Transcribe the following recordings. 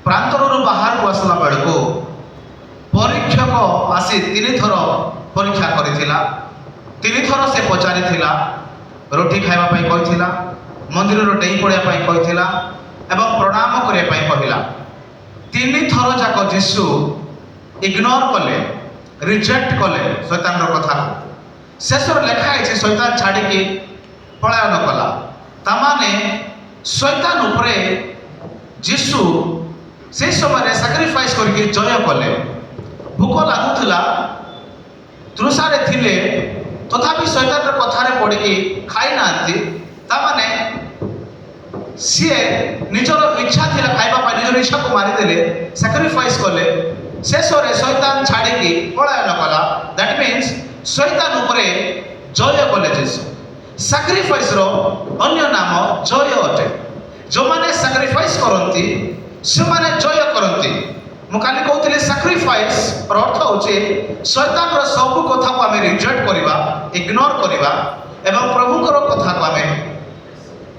ପ୍ରାନ୍ତରରୁ ବାହାରକୁ ଆସିଲା ବେଳକୁ ପରୀକ୍ଷକ ଆସି 3 ଥର ପରୀକ୍ଷା କରିଥିଲା। 3 ଥର ସେ ପଚାରିଥିଲା, ରୁଟି ଖାଇବା ପାଇଁ କହିଥିଲା, ମନ୍ଦିରରୁ ଡେଇଁ ପଡ଼ିବା ପାଇଁ କହିଥିଲା ଏବଂ ପ୍ରଣାମ କରିବା ପାଇଁ କହିଲା। 3 ଥର ଯାକ ଯୀଶୁ ଇଗ୍ନୋର କଲେ, ରିଜେକ୍ଟ କଲେ ଶୈତାନର କଥାକୁ। ଶେଷରେ ଲେଖା ହେଇଛି ଶୈତାନ ଛାଡ଼ିକି ପଳାୟନ କଲା। ତାମାନେ ଶୈତାନ ଉପରେ ଯୀଶୁ ସେହି ସମୟରେ ସାକ୍ରିଫାଇସ୍ କରିକି ଜୟ କଲେ। ଭୋକ ଲାଗୁଥିଲା, ତୃଷାରେ ଥିଲେ, ତଥାପି ଶୈତାନର କଥାରେ ପଡ଼ିକି ଖାଇନାହାନ୍ତି। ତାମାନେ ସିଏ ନିଜର ଇଚ୍ଛା ଥିଲା ଖାଇବା ପାଇଁ, ନିଜର ଇଚ୍ଛାକୁ ମାରିଦେଲେ, ସାକ୍ରିଫାଇସ୍ କଲେ। ଶେଷରେ ଶୈତାନ ଛାଡ଼ିକି ପଳାୟନ କଲା। ଦ୍ୟାଟ୍ ମିନ୍ସ ଶୈତାନ ଉପରେ ଜୟ କଲେ ଯୀଶୁ। ସାକ୍ରିଫାଇସ୍ର ଅନ୍ୟ ନାମ ଜୟ ଅଟେ। ଯେଉଁମାନେ ସାକ୍ରିଫାଇସ୍ କରନ୍ତି ସେମାନେ ଜୟ କରନ୍ତି। ମୁଁ କାଲି କହୁଥିଲି ସାକ୍ରିଫାଇସ୍ ଅର୍ଥ ହେଉଛି ଶୈତାନର ସବୁ କଥାକୁ ଆମେ ରିଜେକ୍ଟ କରିବା, ଇଗ୍ନୋର କରିବା ଏବଂ ପ୍ରଭୁଙ୍କର କଥାକୁ ଆମେ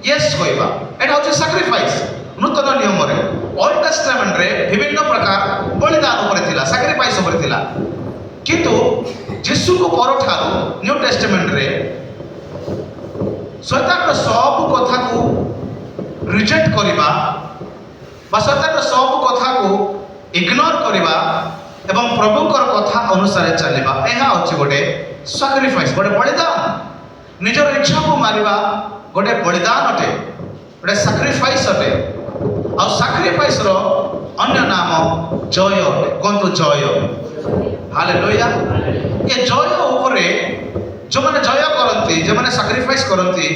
ୟେସ୍ କହିବା। ଏଇଟା ହେଉଛି ସାକ୍ରିଫାଇସ୍। ନୂତନ ନିୟମରେ ଓଲ୍ଡ ଟେଷ୍ଟାମେଣ୍ଟରେ ବିଭିନ୍ନ ପ୍ରକାର ବଳିଦାନ ଉପରେ ଥିଲା, ସାକ୍ରିଫାଇସ୍ ଉପରେ ଥିଲା। କିନ୍ତୁ ଯୀଶୁଙ୍କ ପରଠାରୁ ନ୍ୟୁ ଟେଷ୍ଟାମେଣ୍ଟରେ ଶୈତାନର ସବୁ କଥାକୁ ରିଜେକ୍ଟ କରିବା ବା ଶୈତାନର ସବୁ କଥାକୁ ଇଗ୍ନୋର କରିବା ଏବଂ ପ୍ରଭୁଙ୍କର କଥା ଅନୁସାରେ ଚାଲିବା, ଏହା ହେଉଛି ଗୋଟେ ସାକ୍ରିଫାଇସ୍, ଗୋଟେ ବଳିଦାନ। ନିଜର ଇଚ୍ଛାକୁ ମାରିବା ଗୋଟେ ବଳିଦାନ ଅଟେ, ଗୋଟେ ସାକ୍ରିଫାଇସ୍ ଅଟେ। ଆଉ ସାକ୍ରିଫାଇସ୍ର ଅନ୍ୟ ନାମ ଜୟ ଅଟେ। କୁହନ୍ତୁ ଜୟ। ହାଲେଲୁୟା। ଏ ଜୟ ଉପରେ ଯେଉଁମାନେ ଜୟ କରନ୍ତି, ଯେଉଁମାନେ ସାକ୍ରିଫାଇସ୍ କରନ୍ତି,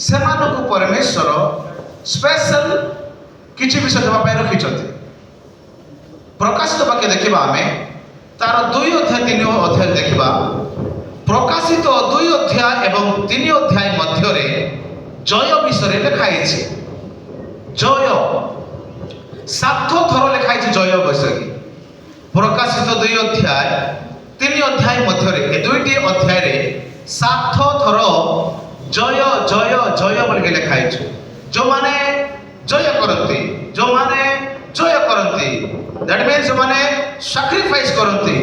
ସେମାନଙ୍କୁ ପରମେଶ୍ୱର ସ୍ପେଶାଲ କିଛି ବିଷୟ ଦେବା ପାଇଁ ରଖିଛନ୍ତି। ପ୍ରକାଶିତ ବାକ୍ୟ ଦେଖିବା ଆମେ, ତାର 2 ଅଧ୍ୟାୟ 3 ଅଧ୍ୟାୟ ଦେଖିବା। ପ୍ରକାଶିତ 2 ଅଧ୍ୟାୟ ଏବଂ 3 ଅଧ୍ୟାୟ ମଧ୍ୟରେ ଜୟ ବିଷୟରେ ଲେଖା ହେଇଛି। ଜୟ 7 ଥର ଲେଖା ହେଇଛି ଜୟ ବିଷୟରେ। ପ୍ରକାଶିତ 2 ଅଧ୍ୟାୟ 3 ଅଧ୍ୟାୟ ମଧ୍ୟରେ, ଏ 2ଟି ଅଧ୍ୟାୟରେ 7 ଥର ଜୟ ଜୟ ଜୟ ବୋଲିକି ଲେଖା ହେଇଛି। ଯେଉଁମାନେ ଜୟ କରନ୍ତି, ଯେଉଁମାନେ ଜୟ କରନ୍ତି, ଦ୍ୟାଟ୍ ମିନ୍ସ ଯେଉଁମାନେ ସାକ୍ରିଫାଇସ୍ କରନ୍ତି।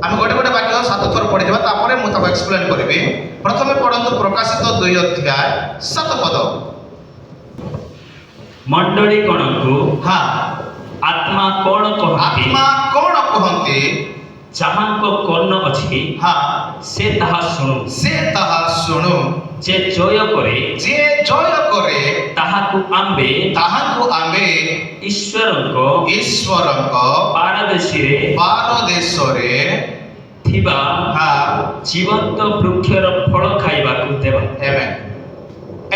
ଆମେ ଗୋଟେ ଗୋଟେ ବାକ୍ୟ 7 ଥର ପଢ଼ିଯିବା, ତାପରେ ମୁଁ ତାକୁ ଏକ୍ସପ୍ଲେନ୍ କରିବି। ପ୍ରଥମେ ପଢ଼ନ୍ତୁ ପ୍ରକାଶିତ 2 ଅଧ୍ୟାୟ 7 ପଦ। ମଣ୍ଡଳୀ ଗଣକୁ ଆତ୍ମା କ'ଣ କହନ୍ତି? ଯାହାଙ୍କ କର୍ଣ୍ଣ ଅଛି ସେ ତାହା ଶୁଣୁ। ଯେ ଜୟ କରେ ତାହାକୁ ଆମ୍ଭେ ଈଶ୍ୱରଙ୍କ ପାରଦେଶରେ ଥିବା ଜୀବନ୍ତ ବୃକ୍ଷର ଫଳ ଖାଇବାକୁ ଦେବା।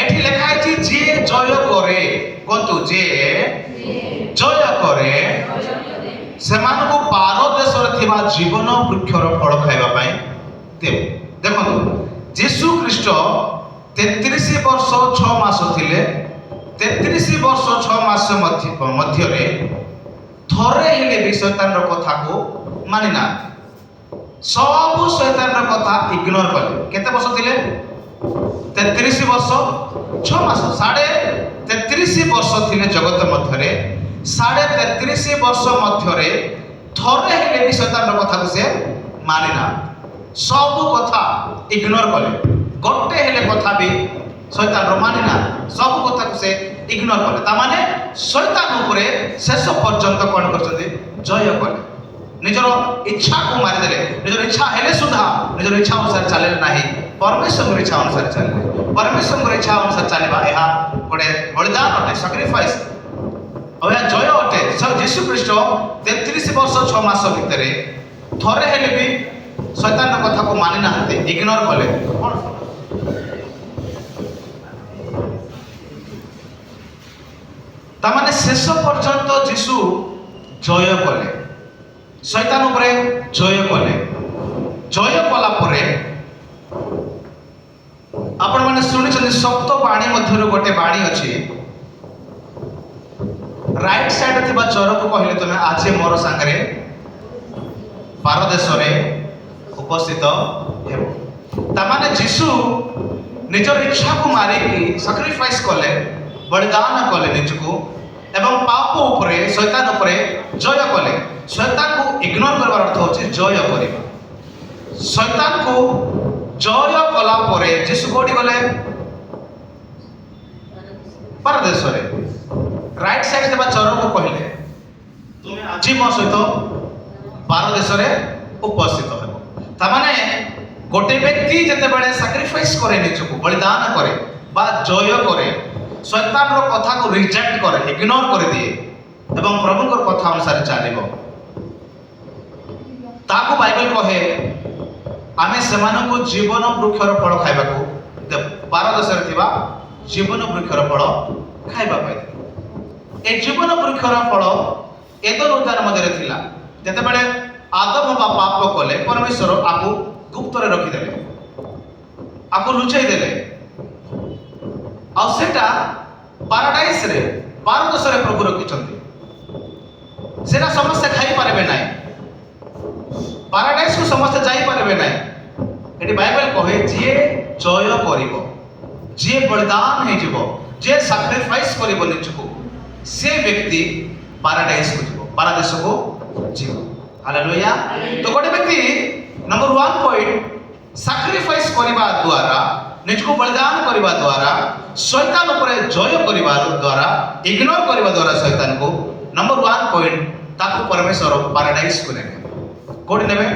ଏଠି ଲେଖା ହେଇଛି ଯିଏ ଜୟ କରେ। କୁହନ୍ତୁ ଯିଏ ଜୟ କରେ ସେମାନଙ୍କୁ ପାରଦେଶରେ ଥିବା ଜୀବନ ବୃକ୍ଷର ଫଳ ଖାଇବା ପାଇଁ ଦେବ। ଦେଖନ୍ତୁ ଯୀଶୁ ଖ୍ରୀଷ୍ଟ 33 ବର୍ଷ 6 ମାସ ଥିଲେ। 33 ବର୍ଷ 6 ମାସ ମଧ୍ୟରେ ଥରେ ହେଲେ ବି ଶୈତାନର କଥାକୁ ମାନି ନାହାନ୍ତି। ସବୁ ଶୈତାନର କଥା ଇଗ୍ନୋର କଲେ। କେତେ ବର୍ଷ ଥିଲେ? 33 ବର୍ଷ 6 ମାସ। 33.5 ବର୍ଷ ଥିଲେ ଜଗତ ମଧ୍ୟରେ। 33.5 ବର୍ଷ ମଧ୍ୟରେ ଥରେ ହେଲେ ବି ଶୈତାନର କଥାକୁ ସେ ମାନି ନାହାନ୍ତି। ସବୁ କଥା ଇଗ୍ନୋର କଲେ। ଗୋଟେ ହେଲେ କଥା ବି ଶୈତାନର ମାନି ନାହାନ୍ତି। ସବୁ କଥାକୁ ସେ ଇଗ୍ନୋର କଲେ। ତାମାନେ ଶୈତାନ ଉପରେ ଶେଷ ପର୍ଯ୍ୟନ୍ତ କ'ଣ କରିଛନ୍ତି? ଜୟ କଲେ। ନିଜର ଇଚ୍ଛାକୁ ମାରିଦେଲେ। ନିଜର ଇଚ୍ଛା ହେଲେ ସୁଦ୍ଧା ନିଜର ଇଚ୍ଛା ଅନୁସାରେ ଚାଲିଲେ ନାହିଁ, ପରମେଶ୍ୱରଙ୍କର ଇଚ୍ଛା ଅନୁସାରେ ଚାଲିଲେ। ପରମେଶ୍ୱରଙ୍କର ଇଚ୍ଛା ଅନୁସାରେ ଚାଲିବା ଏହା ଗୋଟେ ବଳିଦାନ ଅଟେ, ସାକ୍ରିଫାଇସ୍। ଆଉ ଏହା ଜୟ ଅଟେ। ଯୀଶୁ ଖ୍ରୀଷ୍ଟ 33 ବର୍ଷ 6 ମାସ ଭିତରେ ଥରେ ହେଲେ ବି ଶୈତାନର କଥାକୁ ମାନି ନାହାନ୍ତି, ଇଗ୍ନୋର କଲେ। ତାମାନେ ଶେଷ ପର୍ଯ୍ୟନ୍ତ ଯୀଶୁ ଜୟ କଲେ, ଶୈତାନ ଉପରେ ଜୟ କଲେ। ଜୟ କଲା ପରେ ଆପଣମାନେ ଶୁଣିଛନ୍ତି 7 ବାଣୀ ମଧ୍ୟରୁ ଗୋଟେ ବାଣୀ ଅଛି। ରାଇଟ୍ ସାଇଡ୍ ଥିବା ଚରକୁ କହିଲେ ତୁମେ ଆଜି ମୋର ସାଙ୍ଗରେ ପାରଦେଶରେ ଉପସ୍ଥିତ ହେବ। ତାମାନେ ଯୀଶୁ ନିଜର ଇଚ୍ଛାକୁ ମାରିକି ସାକ୍ରିଫାଇସ୍ କଲେ, ବଳିଦାନ କଲେ ନିଜକୁ ଏବଂ ପାପ ଉପରେ ଶୈତାନ ଉପରେ ଜୟ କଲେ। ଶୈତାନକୁ ଇଗ୍ନୋର କରିବାର ଅର୍ଥ ହେଉଛି ଜୟ କରିବା। ଶୈତାନକୁ ଜୟ କଲା ପରେ ଯୀଶୁ କୋଉଠି ଗଲେ? ପାରଦେଶରେ। ରାଇଟ ସାଇଡ ଥିବା ଚରକୁ କହିଲେ ତୁମେ ଆଜି ମୋ ସହିତ ପାରଦେଶରେ ଉପସ୍ଥିତ ହେବ। ତାମାନେ ଗୋଟେ ବ୍ୟକ୍ତି ଯେତେବେଳେ ସାକ୍ରିଫାଇସ୍ କରେ, ନିଜକୁ ବଳିଦାନ କରେ ବା ଜୟ କରେ, ଶୈତାନର କଥାକୁ ରିଜେକ୍ଟ କରେ, ଇଗ୍ନୋର କରିଦିଏ ଏବଂ ପ୍ରଭୁଙ୍କର କଥା ଅନୁସାରେ ଚାଲିବ, ତାକୁ ବାଇବେଲ କହେ ଆମେ ସେମାନଙ୍କୁ ଜୀବନ ବୃକ୍ଷର ଫଳ ଖାଇବାକୁ ଦେବୁ। ପାରଦେଶରେ ଥିବା ଜୀବନ ବୃକ୍ଷର ଫଳ ଖାଇବା ପାଇଁ। ଏ ଜୀବନ ବୃକ୍ଷର ଫଳ ଏଦନ ଉଦ୍ୟାନ ମଧ୍ୟରେ ଥିଲା। ଯେତେବେଳେ ଆଦମ ବା ପାପ କଲେ, ପରମେଶ୍ୱର ଆକୁ ଗୁପ୍ତରେ ରଖିଦେଲେ, ଆକୁ ଲୁଚାଇ ଦେଲେ। ଆଉ ସେଟା ପାରାଡାଇସରେ, ପାରଦେଶରେ ପ୍ରଭୁ ରଖିଛନ୍ତି। ସେଟା ସମସ୍ତେ ଖାଇପାରିବେ ନାହିଁ, ପାରାଡାଇସକୁ ସମସ୍ତେ ଯାଇପାରିବେ ନାହିଁ। ଏଠି ବାଇବେଲ କହେ ଯିଏ ଜୟ କରିବ, ଯିଏ ବଳିଦାନ ହେଇଯିବ, ଯିଏ ସାକ୍ରିଫାଇସ୍ କରିବ ନିଜକୁ, ସେ ବ୍ୟକ୍ତି ପାରାଡାଇସକୁ ଯିବ, ପାରାଦେଶକୁ ଯିବ। ହାଲେଲୁୟା। ତ ଗୋଟେ ବ୍ୟକ୍ତି ନମ୍ବର 1 ପଏଣ୍ଟ ସାକ୍ରିଫାଇସ୍ କରିବା ଦ୍ୱାରା, ନିଜକୁ ବଳିଦାନ କରିବା ଦ୍ୱାରା, ଶୈତାନ ଉପରେ ଜୟ କରିବା ଦ୍ୱାରା, ଇଗ୍ନୋର କରିବା ଦ୍ୱାରା ଶୈତାନକୁ, ନମ୍ବର 1 ପଏଣ୍ଟ ତାକୁ ପରମେଶ୍ୱର ପାରାଡାଇସକୁ ନେବେ। କୋଉଠି ନେବେ?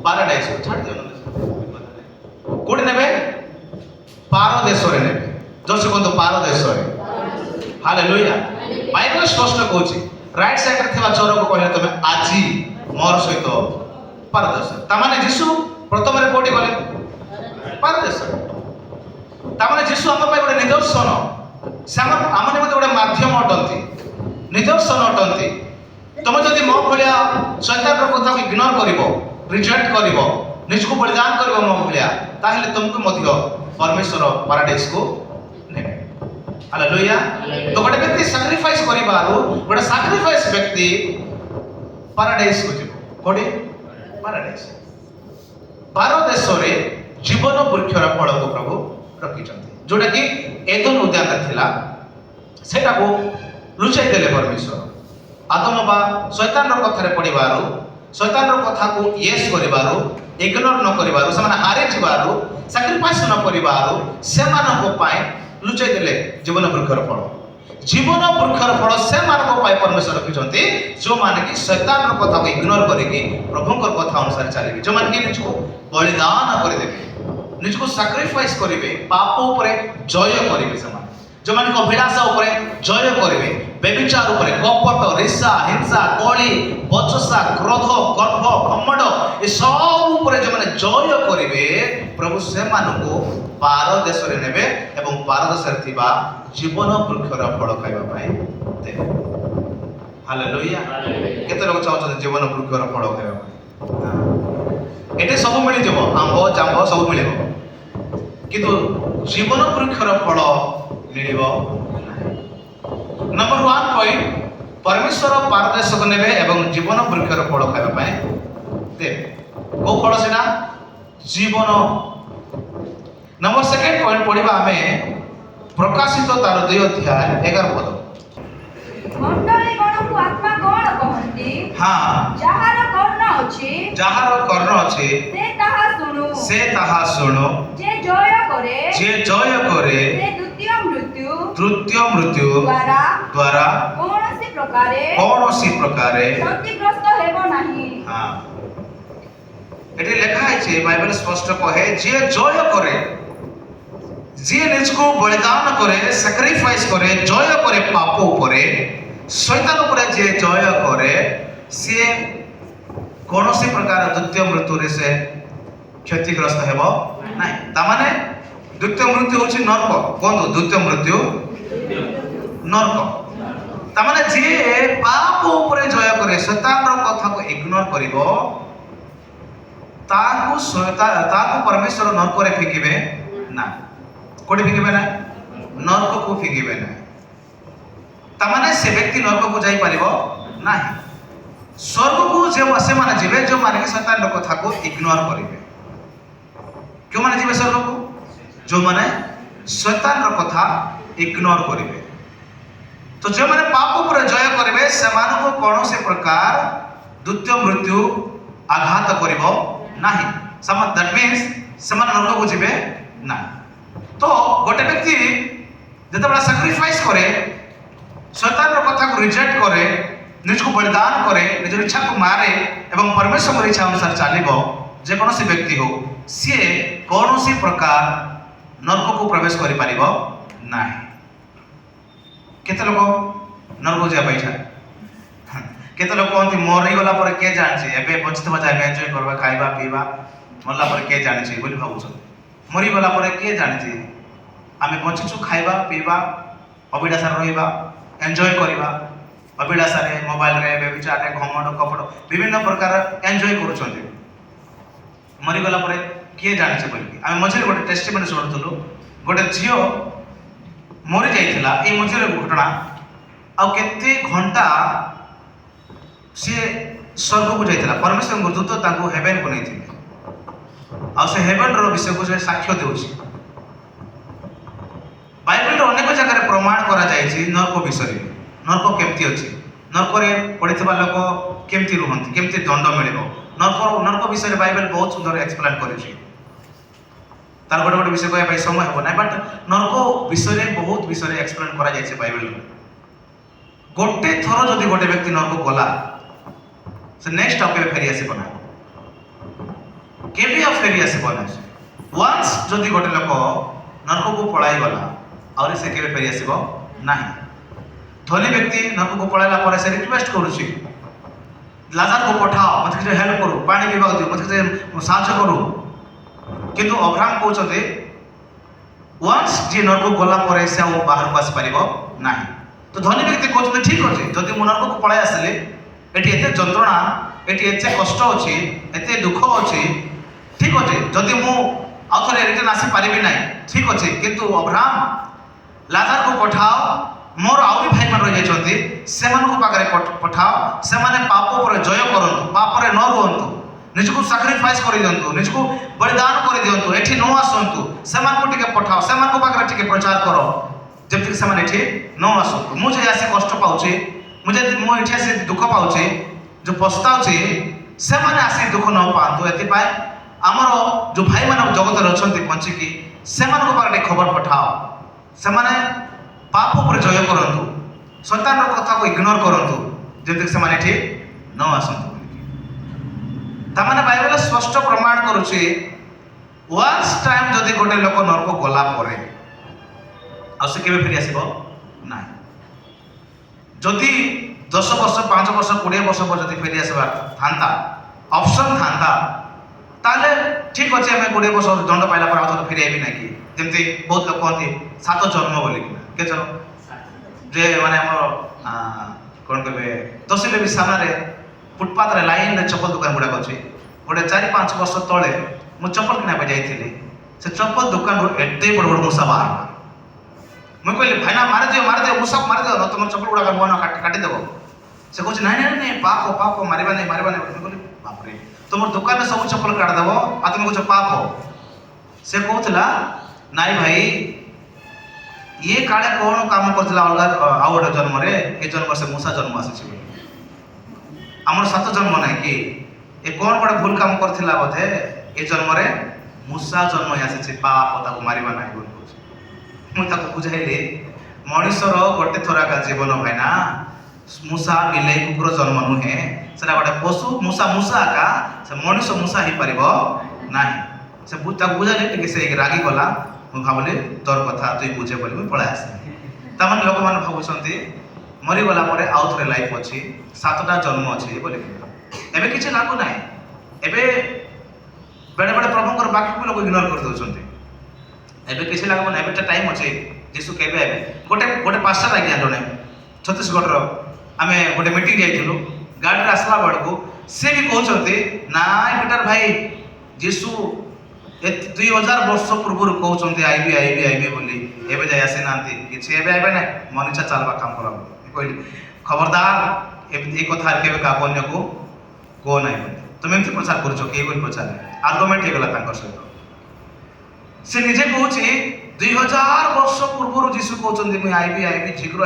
ପାରାଡାଇସକୁ। ଛାଡ଼ି ଦିଅ। କୋଉଠି ନେବେ? ପାରଦେଶରେ ନେବେ। ଜୋରସେ କୁହନ୍ତୁ ପାରଦେଶରେ। ହାଲେଲୁୟା। ବାଇବେଲ ସ୍ପଷ୍ଟ କହୁଛି, ରାଇଟ ସାଇଡରେ ଥିବା ଚରକୁ କହିଲେ ତମେ ଆଜି ମୋର ସହିତ ପାରଦେଶରେ। ତାମାନେ ଯୀଶୁ ପ୍ରଥମରେ କୋଉଠି ଗଲେ? ପାରଦେଶରେ। ତାମାନେ ଯୀଶୁ ଆମ ପାଇଁ ଗୋଟେ ନିଦର୍ଶନ, ସେ ଆମ ନିମନ୍ତେ ଗୋଟେ ମାଧ୍ୟମ ଅଟନ୍ତି, ନିଦର୍ଶନ ଅଟନ୍ତି। ତମେ ଯଦି ମୋ ଭଳିଆ ଶୈତାନର କଥାକୁ ଇଗ୍ନୋର କରିବ, ରିଜେକ୍ଟ କରିବ, ନିଜକୁ ବଳିଦାନ କରିବ ମୋ ଭଳିଆ, ତାହେଲେ ତୁମକୁ ମଧ୍ୟ ପରମେଶ୍ୱର ପାରାଡାଇସକୁ ନେବେ। ହାଲେଲୁୟା। ତ ଗୋଟେ ବ୍ୟକ୍ତି ସାକ୍ରିଫାଇସ୍ କରିବାରୁ, ଗୋଟେ ସାକ୍ରିଫାଇସ୍ ବ୍ୟକ୍ତି ପାରାଡାଇସକୁ ଯିବ। କୋଉଠି? ପାରାଡାଇସ। ପାରଦେଶରେ ଜୀବନ ବୃକ୍ଷର ଫଳକୁ ପ୍ରଭୁ ରଖିଛନ୍ତି, ଯୋଉଟା କି ଏଦନ ଉଦ୍ୟାନରେ ଥିଲା। ସେଟାକୁ ଲୁଚାଇ ଦେଲେ ପରମେଶ୍ୱର। ଆଦମ ବା ଶୈତାନର କଥାରେ ପଡ଼ିବାରୁ, ଶୈତାନର କଥାକୁ ୟେସ୍ କରିବାରୁ, ଇଗ୍ନୋର ନ କରିବାରୁ, ସେମାନେ ହାରିଯିବାରୁ, ସାକ୍ରିଫାଇସ୍ ନ କରିବାରୁ ସେମାନଙ୍କ ପାଇଁ ଲୁଚାଇ ଦେଲେ ଜୀବନ ବୃକ୍ଷର ଫଳ। ଜୀବନ ବୃକ୍ଷର ଫଳ ସେମାନଙ୍କ ପାଇଁ ପରମେଶ୍ୱର ରଖିଛନ୍ତି, ଯେଉଁମାନେ କି ଶୈତାନର କଥାକୁ ଇଗ୍ନୋର କରିକି ପ୍ରଭୁଙ୍କର କଥା ଅନୁସାରେ ଚାଲିବେ, ଯେଉଁମାନେ କି ନିଜକୁ ବଳିଦାନ କରିଦେବେ, ନିଜକୁ ସାକ୍ରିଫାଇସ୍ କରିବେ, ପାପ ଉପରେ ଜୟ କରିବେ, ସେମାନେ ଯେଉଁମାନଙ୍କ ଅଭିଳାଷ ଉପରେ ଜୟ କରିବେ, ବ୍ୟଭିଚାର ଉପରେ, କପଟ, ଈର୍ଷା, ହିଂସା, କଳି, ବଚସା, କ୍ରୋଧ, ଗର୍ବ, ଘମଣ୍ଡ, ଏସବୁ ଉପରେ ଯେଉଁମାନେ ଜୟ କରିବେ, ପ୍ରଭୁ ସେମାନଙ୍କୁ ପାରଦେଶରେ ନେବେ ଏବଂ ପାରଦେଶରେ ଥିବା ଜୀବନ ବୃକ୍ଷର ଫଳ ଖାଇବା ପାଇଁ ଦେବେ। ହାଲେଲୁୟା। କେତେ ଲୋକ ଚାହୁଁଛନ୍ତି ଜୀବନ ବୃକ୍ଷର ଫଳ ଖାଇବା ପାଇଁ? ଏଠି ସବୁ ମିଳିଯିବ, ଆମ୍ବ, ଜାମ୍ବ ସବୁ ମିଳିବ, କିନ୍ତୁ ଜୀବନ ବୃକ୍ଷର ଫଳ ମିଳିବ ନାହିଁ। ନମ୍ବର 1 ପଏଣ୍ଟ, ପରମେଶ୍ୱର ପାରଦେଶକୁ ନେବେ ଏବଂ ଜୀବନ ବୃକ୍ଷର ଫଳ ଖାଇବା ପାଇଁ ଦେବେ। କୋଉ ଫଳ ସେଟା? ଜୀବନ। ନମ୍ବର 2 ପଏଣ୍ଟ ପଢିବା ଆମେ ପ୍ରକାଶିତ ତାର 2 ଅଧ୍ୟାୟ 11 ପଦ। ମଣ୍ଡଳୀ ଗଣକୁ ଆତ୍ମା କଣ କହନ୍ତି? ହଁ, ଯାହାର କର୍ଣ୍ଣ ଅଛି, ଯାହାର କର୍ଣ୍ଣ ଅଛି ସେ ତାହା ଶୁଣୁ। ସେ ତାହା ଶୁଣୁ। ଯେ ଜୟ କରେ, ଯେ ଜୟ କରେ ସେ ତୃତୀୟ ମୃତ୍ୟୁ ଦ୍ୱାରା କୌଣସି ପ୍ରକାରେ କ୍ଷତିଗ୍ରସ୍ତ ହେବ ନାହିଁ। ହଁ, ଏଠି ଲେଖା ହେଇଛି, ବାଇବେଲ ସ୍ପଷ୍ଟ କହେ, ଯିଏ ଜୟ କରେ, ଯିଏ ନିଜକୁ ବଳିଦାନ କରେ, ସାକ୍ରିଫାଇସ୍ କରେ, ଜୟ କରେ ପାପ ଉପରେ, ଶୈତାନ ଉପରେ ଯିଏ ଜୟ କରେ, ସିଏ କୌଣସି ପ୍ରକାର ଦ୍ୱିତୀୟ ମୃତ୍ୟୁରେ ସେ କ୍ଷତିଗ୍ରସ୍ତ ହେବ ନାହିଁ। ତାମାନେ ଦ୍ୱିତୀୟ ମୃତ୍ୟୁ ହେଉଛି ନର୍କ। କୁହନ୍ତୁ, ଦ୍ୱିତୀୟ ମୃତ୍ୟୁ ନର୍କ। ତାମାନେ ଯିଏ ପାପ ଉପରେ ଜୟ କରେ, ଶୈତାନର କଥାକୁ ଇଗ୍ନୋର କରିବ, ତାକୁ ପରମେଶ୍ୱର ନର୍କରେ ଫିଙ୍ଗିବେ ନା। କୋଉଠି ଫିଙ୍ଗିବେ ନାହିଁ? ନର୍କକୁ ଫିଙ୍ଗିବେ ନାହିଁ। ତାମାନେ ସେ ବ୍ୟକ୍ତି ନର୍କକୁ ଯାଇପାରିବ ନାହିଁ। ସ୍ୱର୍ଗକୁ ସେମାନେ ଯିବେ ଯେଉଁମାନେ କି ଶୈତାନର କଥାକୁ ଇଗ୍ନୋର କରିବେ। କେଉଁମାନେ ଯିବେ ସ୍ୱର୍ଗକୁ? ଯେଉଁମାନେ ଶୈତାନର କଥା ଇଗ୍ନୋର କରିବେ। ତ तो जो मैंने पाप पर जय करेंगे सेमानकु कौन से प्रकार द्वितीय मृत्यु आघात करिवो नाही दैट मीन्स सेमान नरक को जिबे ना। तो गोटे व्यक्ति जेतेबेला सैक्रिफाइस करे शैतान रो कथा को रिजेक्ट करे निज को बलिदान करे निज इच्छा को मारे एवं परमेश्वर की इच्छा अनुसार चलिबो जे कोनोसी व्यक्ति हो सी कौन प्रकार नरक को प्रवेश करि परिबो नाही। केते लोक नरक जा बैठा केते लोक कहती मरी गला पर के जाने एबे बचते जाए एंजॉय करबा खाइबा पीबा मरला पर के जाने बोली भावुछन मरी गला पर के जाने आमे बचिछु खाइबा पीबा अभिलाषा रहिबा एंजॉय करबा अभिलाषा रे मोबाइल रे व्यभिचार रे घमंड कपड़ विभिन्न प्रकार एंजॉय करूछन्ते मरी गला पर के जाने बोली आमे मझे गोटे टेस्टिमनी सुनथुलु गोटे झियो मरी जाइथिला ए मझे घटना आ केते घंटा से स्वर्ग को जाइथिला परमेश्वर दूत तांको हेवन को नैथिले आ से हेवन रो विषय को से साक्ष्य देउछि। बाइबल रो अनेक जगह प्रमाण करा जायछि नरक विषय नरक केमती अछि नरक रे पड़िथिबा लोक केमती रहंती केमती दंड मिलिबो नरक विषय बाइबल बहुत सुंदर एक्सप्लेन करिछि तार गोटे गोटे विषय कहबा समय हो ना बट नरक विषय बहुत विषय एक्सप्लेन करा जायछि बाइबल गोटे थरो जदि गोटे व्यक्ति नरक गला से नेक्स्ट आप फेरी आसी बना केबी आप फेरी आसी बना वंस जदि गोटे लोक नरक को पळाई गला और से केबे फेरी आसीबो नाही। धनी व्यक्ति नरक को पळाइला पर से रिक्वेस्ट करूछि लाजर को पठाओ मते जे हेल्प करू पानी पीबा दियो मते जे साहाय्य करू किंतु अब्राहम कहउछते वंस जे नरक गला पर से बाहर को आसी परिबो नाही। तो धनी व्यक्ति कहउछते ठीक अछि जदि मो नरक को पळाई आसले एटी एते जंत्रणा एटी एते कष्ट अछि एते दुख अछि ठीक अछि जदि मु आउथरे रिटर्न आसी परिबि नाही ठीक अछि किंतु अब्राहम लाजर को पठाओ मोर आउरी भाई मन रह जायछन्ती सेमान को पाकरे पठाओ सेमाने पाप पर जय करंतु पाप रे न रहंतु निज को सैक्रिफाइस करि दियंतु निज को बलिदान करि दियंतु एठी न आसंतु सेमान को टिके पठाओ सेमान को पाकरे टिके प्रचार करो जब तक सेमान एठी न आसंतु मु जे आसी कष्ट पाउछि मुझे मो इच्छा से दुख पाउछे जो पछताउछे से माने आसी दुख न पांतु एति पाए हमर जो भाई माने जगत रे अछंती पंची की से मान को पारे खबर पठाओ से माने पाप पर जय करंतु शैतान रो कथा को इग्नोर करंतु जेते से माने ठीक न आसंतु ता माने बाइबल स्पष्ट प्रमाण करूछे वंस टाइम जदी गोटे लोक नरक गला परे आ से केबे फेरी आसीबो नाही। जदि 10 वर्ष 5 वर्ष 20 वर्ष पर जदि फेरी आसबा थांता ऑप्शन थांता ताले ठीक अछि हमें 20 वर्ष दंड पाइला पर आउथो फेरी आबी नाही जेमति बहुत लोक कहती 7 जन्म बोली के जन्म जे माने हमर कोन कहबे तहसील भी सामने फुटपाथ रे लाइन रे चप्पल दुकान गुडा अछि गोटे 4-5 वर्ष तळे मु चप्पल किना पे जाइथिली से चप्पल दुकान रो एते बड़ बड़ मुसा बाहर मैं कहली भाईना मार दे मुसा मार दे न तुम चप्पल गुडा मन काटी देबो से कहछ नहीं पाप मारिबा नहीं मैं कहली बाप रे तुम दुकान में सब चप्पल काट देबो आ तुम कहछ पाप से कहथला नाई भाई ये काले कोन काम करथला अलगा आउड जन्म रे ए जन्म से मुसा जन्म आसी छी हमर 7 जन्म नाही कि ए कोन बड भूल काम करथला बोधे ए जन्म रे मुसा जन्म आसी छी पाप ताको मारिबा नाही बोल मुझे बुझाइले मनुष्यर गोटे थोड़ा जीवन भाईना मूसा बिलाई कुकुर जन्म नुहे से गोटे पशु मूसा मूसा का से मनुष्य मूसा ही पार ना से बुझाइले से रागी गला मुझे भाविली तोर कथा तुई बुझे बोली मुझे पळाई आसे तमाम लोक मान भावुछंती मरीगला पर आउ थे लाइफ अच्छी 7टा जन्म अच्छी बोली एबे किछि लागू ना एबे बेड़े बेड़े प्रभुकर वाक्य को लोग इग्नोर कर दउछंती एबे किछि लागबो ना एबे टाइम अछि जेसु केबे एबे गोटे पास्टर आज्ञा जने छत्तीसगढ़ रो आमे गोटे मीटिंग जाइथिलु गाड़ी रे आसला बडको से भी कहउछंती ना पीटर भाई जेसु 2000 वर्ष पूर्व कहउछंती आईबी बोली एबे जाय आसे नांती किछि एबे ना मनुष्य चलबा काम करब कहली खबरदार ए कथा केबे का अन्य को को नाही तुम एमती प्रचार करछो के बोल प्रचार आर्गुमेंट हे गला तांकर सहित से निजे कहउछि 2000 ବର୍ଷ ପୂର୍ବରୁ ଯୀଶୁ କହୁଛନ୍ତି ମୁଁ ଆଇବି ଶୀଘ୍ର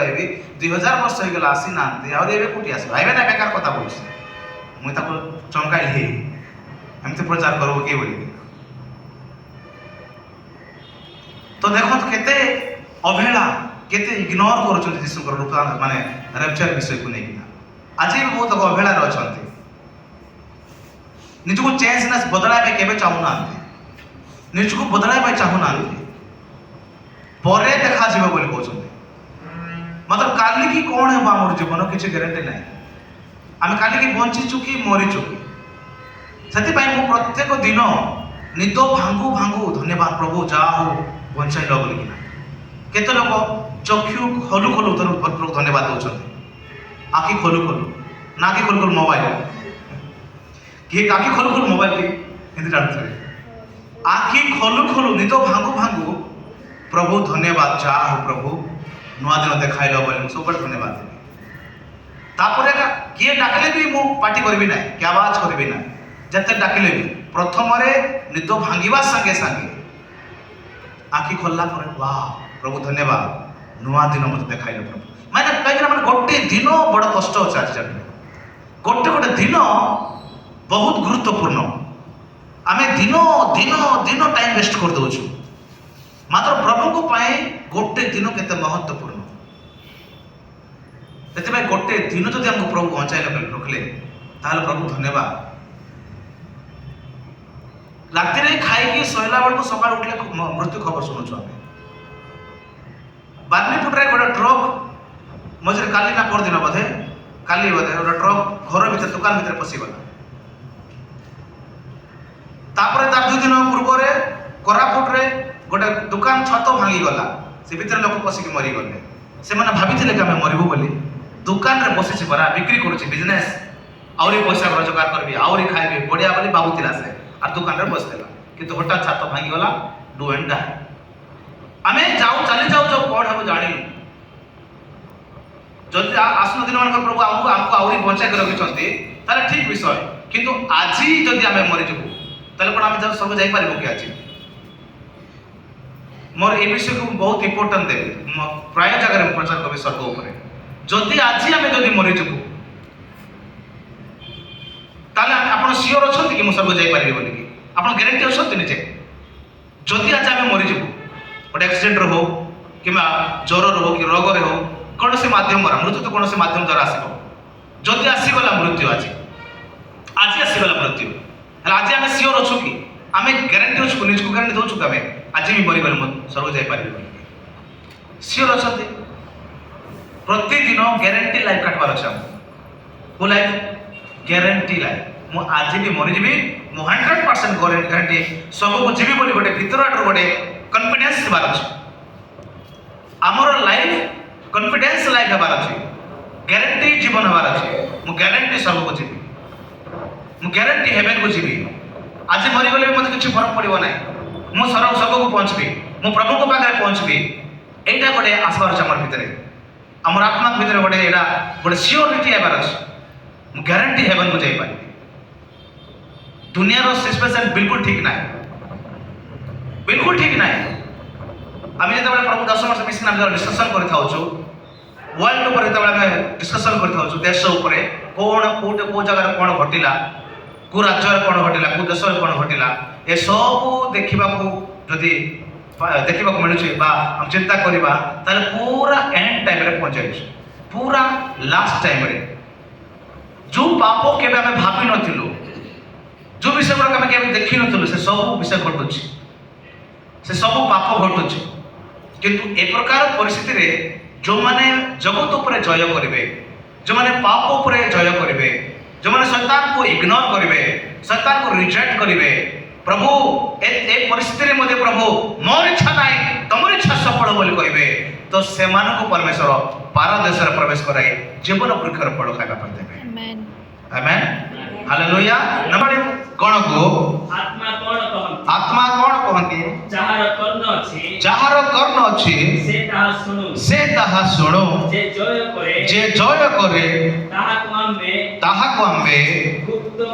ଆଇବି 2000 ବର୍ଷ ହେଇଗଲା ଆସିନାହାନ୍ତି ଆହୁରି ଏବେ କୋଉଠି ଆସିବ ଆଇବେ ନା ବେକାର କଥା କହୁଛି ମୁଁ ତାକୁ ଚମକାଇଲି ଏମିତି ପ୍ରଚାର କରିବ କିଏ ବୋଲି ତ ଦେଖନ୍ତୁ କେତେ ଅବହେଳା କେତେ ଇଗ୍ନୋର କରୁଛନ୍ତି ଯୀଶୁଙ୍କର ରୂପ ମାନେ ରେପଚର ବିଷୟକୁ ନେଇକିନା ଆଜି ବି ବହୁତ ଅବହେଳାରେ ଅଛନ୍ତି ନିଜକୁ ଚେଞ୍ଜନେସ୍ ବଦଳାଇବା ପାଇଁ କେବେ ଚାହୁଁନାହାନ୍ତି ନିଜକୁ ବଦଳାଇବା ପାଇଁ ଚାହୁଁନାହାନ୍ତି ପରେ ଦେଖାଯିବ ବୋଲି କହୁଛନ୍ତି ମାତ୍ର କାଲିକି କ'ଣ ହେବ ଆମର ଜୀବନ କିଛି ଗ୍ୟାରେଣ୍ଟି ନାହିଁ ଆମେ କାଲିକି ବଞ୍ଚିଛୁ କି ମରିଛୁ ସେଥିପାଇଁ ମୁଁ ପ୍ରତ୍ୟେକ ଦିନ ନିଦ ଭାଙ୍ଗୁ ଧନ୍ୟବାଦ ପ୍ରଭୁ ଯାହା ହଉ ବଞ୍ଚାଇଲ ବୋଲିକିନା କେତେ ଲୋକ ଚକ୍ଷୁ ଖୋଲୁ ଧନ୍ୟବାଦ ଦେଉଛନ୍ତି ଆଖି ଖୋଲୁ ନା ଆଖି ଖୋଲୁ ମୋବାଇଲ କିଏ ଆଖି ଖୋଲୁ ମୋବାଇଲ କି ଏମିତି ଜାଣୁଥିବେ ଆଖି ଖୋଲୁ ନିଦ ଭାଙ୍ଗୁ ପ୍ରଭୁ ଧନ୍ୟବାଦ ଯାହା ହଉ ପ୍ରଭୁ ନୂଆ ଦିନ ଦେଖାଇଲ ବୋଲି ମୁଁ ସବୁବେଳେ ଧନ୍ୟବାଦ ଦେବି ତାପରେ କିଏ ଡାକିଲେ ବି ମୁଁ ପାଟି କରିବି ନାହିଁ କି ଆବାଜ କରିବି ନାହିଁ ଯେତେ ଡାକିଲେ ବି ପ୍ରଥମରେ ନିଦ ଭାଙ୍ଗିବା ସାଙ୍ଗେ ଆଖି ଖୋଲିଲା ପରେ ୱାଓ ପ୍ରଭୁ ଧନ୍ୟବାଦ ନୂଆ ଦିନ ମୋତେ ଦେଖାଇଲ ପ୍ରଭୁ ମାନେ କାହିଁକିନା ମାନେ ଗୋଟେ ଦିନ ବଡ଼ କଷ୍ଟ ଅଛି ଆଜି ଜାଣିଲେ ଗୋଟେ ଦିନ ବହୁତ ଗୁରୁତ୍ୱପୂର୍ଣ୍ଣ ଆମେ ଦିନ ଟାଇମ୍ ୱେଷ୍ଟ କରିଦେଉଛୁ ମାତ୍ର ପ୍ରଭୁଙ୍କ ପାଇଁ ଗୋଟେ ଦିନ କେତେ ମହତ୍ୱପୂର୍ଣ୍ଣ ସେଥିପାଇଁ ଗୋଟେ ଦିନ ଯଦି ଆମକୁ ପ୍ରଭୁ ବଞ୍ଚାଇଲେ ରଖିଲେ ତାହେଲେ ପ୍ରଭୁ ଧନ୍ୟବାଦ ରାତିରେ ଖାଇକି ଶୋଇଲା ବେଳକୁ ସକାଳୁ ଉଠିଲେ ମୃତ୍ୟୁ ଖବର ଶୁଣୁଛୁ ଆମେ ବାର୍ନିପୁଟରେ ଗୋଟେ ଟ୍ରକ୍ ମଝିରେ କାଲି ନା ପରଦିନ ବୋଧେ ଗୋଟେ ଟ୍ରକ୍ ଘର ଭିତରେ ଦୋକାନ ଭିତରେ ପଶିଗଲା ତାପରେ ତାର 2 ଦିନ ପୂର୍ବରେ କୋରାପୁଟରେ ଗୋଟେ ଦୋକାନ ଛାତ ଭାଙ୍ଗିଗଲା ସେ ଭିତରେ ଲୋକ ପଶିକି ମରିଗଲେ ସେମାନେ ଭାବିଥିଲେ କି ଆମେ ମରିବୁ ବୋଲି ଦୋକାନରେ ବସିଛି ପରା ବିକ୍ରି କରୁଛି ବିଜନେସ୍ ଆହୁରି ପଇସା ରୋଜଗାର କରିବି ଆହୁରି ଖାଇବି ବଢ଼ିଆ ବୋଲି ଭାବୁଥିଲା ସେ আর দোকাନରେ ବସିଥିଲା କିନ୍ତୁ ହଠାତ୍ ଛାତ ଭାଙ୍ଗିଗଲା ଡୁ ଏଣ୍ଡ ଡାଏ ଆମେ ଚାଲି ଯାଉ କ'ଣ ହେବ ଜାଣିନୁ ଯଦି ଆସୁନ ଦିନମାନଙ୍କର ପ୍ରଭୁ ଆମକୁ ଆହୁରି ବଞ୍ଚାଇକି ରଖିଛନ୍ତି ତାହେଲେ ଠିକ୍ ବିଷୟ କିନ୍ତୁ ଆଜି ଯଦି ଆମେ ମରିଯିବୁ ତାହେଲେ କ'ଣ ଆମେ ସବୁ ଯାଇପାରିବୁ କି ଆଜି ମୋର এই বিষয়କୁ ବହୁତ ଇମ୍ପୋର୍ଟାଣ୍ଟ ଦେବି ପ୍ରାୟ ଜାଗାରେ ମୁଁ ପ୍ରଚାର କରିବି ସ୍ୱର୍ଗ ଉପରେ ଯଦି ଆଜି ଆମେ ଯଦି ମରିଯିବୁ ତାହେଲେ ଆପଣ ସିଓର ଅଛନ୍ତି କି ମୁଁ ସ୍ୱର୍ଗ ଯାଇପାରିବି ବୋଲିକି ଆପଣ ଗ୍ୟାରେଣ୍ଟି ଅଛନ୍ତି ନିଜେ ଯଦି ଆଜି ଆମେ ମରିଯିବୁ ଗୋଟେ ଆକ୍ସିଡେଣ୍ଟରେ ହଉ କିମ୍ବା ଜ୍ୱରରେ ହଉ କି ରୋଗରେ ହଉ କୌଣସି ମାଧ୍ୟମରେ ମୃତ୍ୟୁ ତ କୌଣସି ମାଧ୍ୟମ ଦ୍ୱାରା ଆସିବ ଯଦି ଆସିଗଲା ମୃତ୍ୟୁ ଆଜି ଆସିଗଲା ମୃତ୍ୟୁ ହେଲେ ଆଜି ଆମେ ସିଓର ଅଛୁ କି ଆମେ ଗ୍ୟାରେଣ୍ଟି ଅଛୁ ନିଜକୁ ଗ୍ୟାରେଣ୍ଟି ଦେଉଛୁ କି ଆମେ ଆଜି ବି ମରିଗଲେ ମୁଁ ସ୍ୱର୍ଗ ଯାଇପାରିବି ବୋଲିକି ସିଓର ଅଛନ୍ତି ପ୍ରତିଦିନ ଗ୍ୟାରେଣ୍ଟି ଲାଇଫ୍ କାଟବାର ଅଛି ଆମକୁ କୋଉ ଲାଇଫ୍ ଗ୍ୟାରେଣ୍ଟି ଲାଇଫ୍ ମୁଁ ଆଜି ବି ମରିଯିବି ମୁଁ 100% ଗ୍ୟାରେଣ୍ଟି ସବୁକୁ ଯିବି ବୋଲି ଗୋଟେ ଭିତରଆଡ଼ରୁ ଗୋଟେ କନଫିଡେନ୍ସ ହେବାର ଅଛି ଆମର ଲାଇଫ୍ କନଫିଡେନ୍ସ ଲାଇଫ୍ ହେବାର ଅଛି ଗ୍ୟାରେଣ୍ଟି ଜୀବନ ହେବାର ଅଛି ମୁଁ ଗ୍ୟାରେଣ୍ଟି ସବୁକୁ ଯିବି ମୁଁ ଗ୍ୟାରେଣ୍ଟି ହେଭେନ୍କୁ ଯିବି ଆଜି ମରିଗଲେ ବି ମୋତେ କିଛି ଫରକ ପଡ଼ିବ ନାହିଁ ମୁଁ ସ୍ୱର୍ଗକୁ ପହଞ୍ଚିବି ମୁଁ ପ୍ରଭୁଙ୍କ ପାଖରେ ପହଞ୍ଚିବି ଏଇଟା ଗୋଟେ ଆସିବାର ଅଛି ଆମର ଭିତରେ ଆମର ଆତ୍ମା ଭିତରେ ଏଇଟା ଗୋଟେ ସିଓରିଟି ହେବାର ଅଛି ମୁଁ ଗ୍ୟାରେଣ୍ଟି ହେଭେନ୍କୁ ଯାଇପାରିବି ଦୁନିଆର ସିଚୁଏସନ୍ ବିଲକୁଲ ଠିକ୍ ନାହିଁ ଆମେ ଯେତେବେଳେ ପ୍ରଭୁ 10 ବର୍ଷ ମିଶିକି ଆମେ ଡିସ୍କସନ୍ କରିଥାଉଛୁ ୱାର୍ଲଡ ଉପରେ ଯେତେବେଳେ ଆମେ ଡିସ୍କସନ୍ କରିଥାଉଛୁ ଦେଶ ଉପରେ କୋଉ ଜାଗାରେ କ'ଣ ଘଟିଲା କେଉଁ ରାଜ୍ୟରେ କ'ଣ ଘଟିଲା କେଉଁ ଦେଶରେ କ'ଣ ଘଟିଲା ଏସବୁ ଦେଖିବାକୁ ମିଳୁଛି ବା ଆମେ ଚିନ୍ତା କରିବା ତାହେଲେ ପୁରା ଏଣ୍ଡ ଟାଇମ୍ରେ ପହଞ୍ଚାଇଛୁ ପୁରା ଲାଷ୍ଟ ଟାଇମ୍ରେ ଯେଉଁ ପାପ କେବେ ଆମେ ଭାବିନଥିଲୁ ଯେଉଁ ବିଷୟ ଗୁଡ଼ାକ ଆମେ କେବେ ଦେଖିନଥିଲୁ ସେ ସବୁ ବିଷୟ ଘଟୁଛି ସେ ସବୁ ପାପ ଘଟୁଛି କିନ୍ତୁ ଏ ପ୍ରକାର ପରିସ୍ଥିତିରେ ଯେଉଁମାନେ ଜଗତ ଉପରେ ଜୟ କରିବେ ଯେଉଁମାନେ ପାପ ଉପରେ ଜୟ କରିବେ ଯେଉଁମାନେ ଶୈତାନକୁ ଇଗ୍ନୋର କରିବେ ଶୈତାନକୁ ରିଜେକ୍ଟ କରିବେ ପ୍ରଭୁ ଏ ପରିସ୍ଥିତିରେ ମଧ୍ୟ ପ୍ରଭୁ ମୋର ଇଚ୍ଛା ନାହିଁ ତମର ଇଚ୍ଛା ସଫଳ ବୋଲି କହିବେ ତ ସେମାନଙ୍କୁ ପରମେଶ୍ୱର ପାରଦେଶରେ ପ୍ରବେଶ କରାଇ ଜୀବନ ବୃକ୍ଷର ଫଳ ଖାଇବା ପାଇଁ ଦେବେ ଆମେନ୍ ହାଲେଲୁୟା ନମ୍ବର ଗଣକୁ ଆତ୍ମା କ'ଣ କହନ୍ତି ଯାହାର କର୍ଣ୍ଣ ଅଛି ସେ ତାହା ଶୁଣୁ ଯେ ଜୟ କରେ ତାହାକୁ ଆମ୍ଭେ